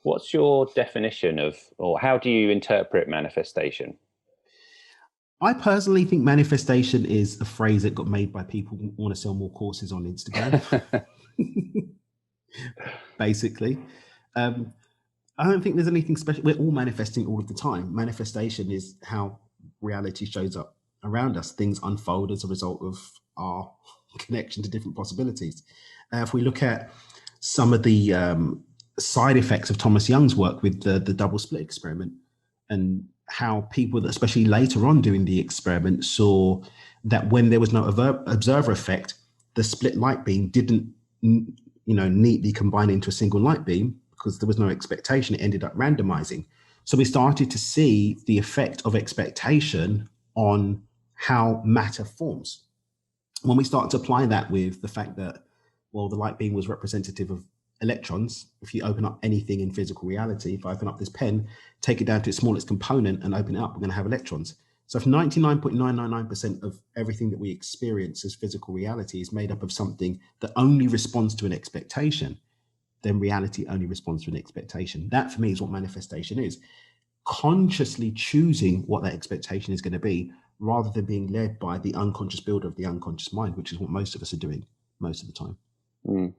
What's your definition of, or how do you interpret manifestation? I personally think manifestation is a phrase that got made by people who want to sell more courses on Instagram, basically. Um, I don't think there's anything special. We're all manifesting all of the time. Manifestation is how reality shows up around us. Things unfold as a result of our connection to different possibilities. If we look at some of the side effects of Thomas Young's work with the double split experiment, and how people that, especially later on doing the experiment, saw that when there was no observer effect, the split light beam didn't, neatly combine into a single light beam because there was no expectation. It ended up randomizing. So we started to see the effect of expectation on how matter forms. When we start to apply that with the fact that, well, the light beam was representative of electrons. If you open up anything in physical reality, if I open up this pen, take it down to its smallest component and open it up, we're going to have electrons. So if 99.999% of everything that we experience as physical reality is made up of something that only responds to an expectation, then reality only responds to an expectation. That for me is what manifestation is. Consciously choosing what that expectation is going to be, rather than being led by the unconscious builder of the unconscious mind, which is what most of us are doing most of the time. Mm.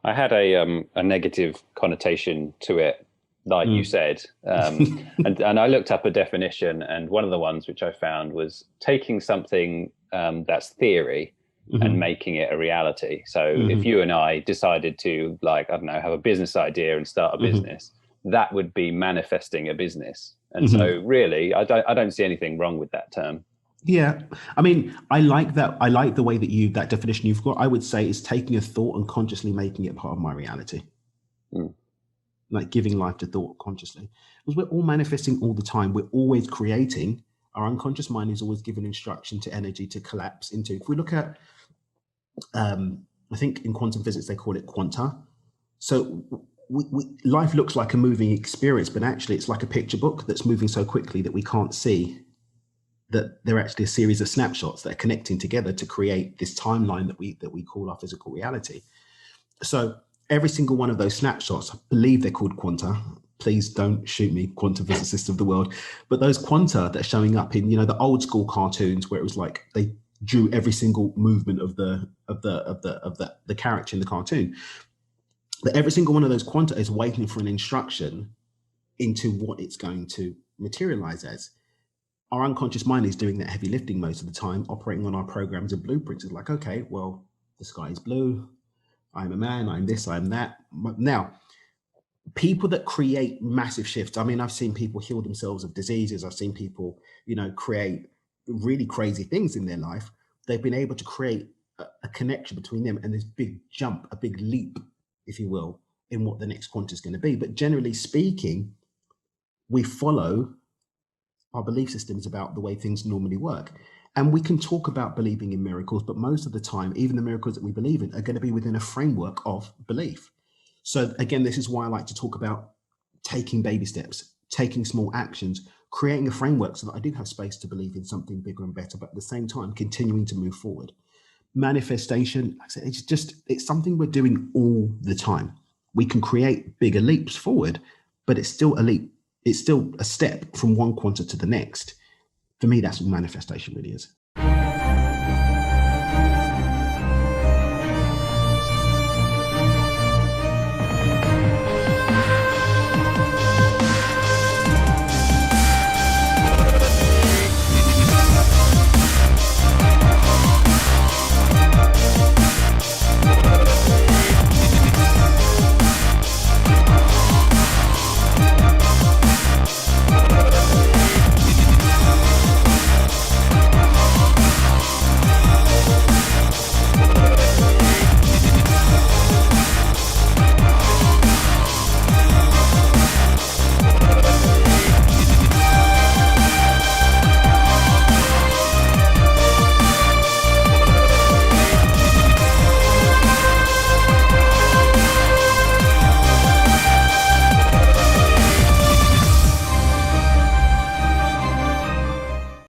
I had a negative connotation to it, like you said, and I looked up a definition, and one of the ones which I found was taking something that's theory and making it a reality. So if you and I decided to, like, I don't know, have a business idea and start a business, that would be manifesting a business. And so really, I don't see anything wrong with that term. Yeah, I mean, I like that. I like the way that definition you've got. I would say is taking a thought and consciously making it part of my reality, Mm. like giving life to thought consciously. Because we're all manifesting all the time. We're always creating. Our unconscious mind is always given instruction to energy to collapse into. If we look at, I think in quantum physics they call it quanta. So life looks like a moving experience, but actually it's like a picture book that's moving so quickly that we can't see that they're actually a series of snapshots that are connecting together to create this timeline that we call our physical reality. So every single one of those snapshots, I believe they're called quanta. Please don't shoot me, quantum physicists of the world. But those quanta that are showing up in, the old school cartoons where it was like they drew every single movement of the character in the cartoon. But every single one of those quanta is waiting for an instruction into what it's going to materialize as. Our unconscious mind is doing that heavy lifting most of the time, operating on our programs and blueprints. It's like, okay, well, the sky is blue. I'm a man. I'm this. I'm that. Now, people that create massive shifts. I mean, I've seen people heal themselves of diseases. I've seen people, create really crazy things in their life. They've been able to create a connection between them and this big jump, a big leap, if you will, in what the next quantum is going to be. But generally speaking, we follow our belief system is about the way things normally work. And we can talk about believing in miracles, but most of the time, even the miracles that we believe in are going to be within a framework of belief. So again, this is why I like to talk about taking baby steps, taking small actions, creating a framework so that I do have space to believe in something bigger and better, but at the same time, continuing to move forward. Manifestation, like I said, it's something we're doing all the time. We can create bigger leaps forward, but it's still a leap. It's still a step from one quanta to the next. For me, that's what manifestation really is.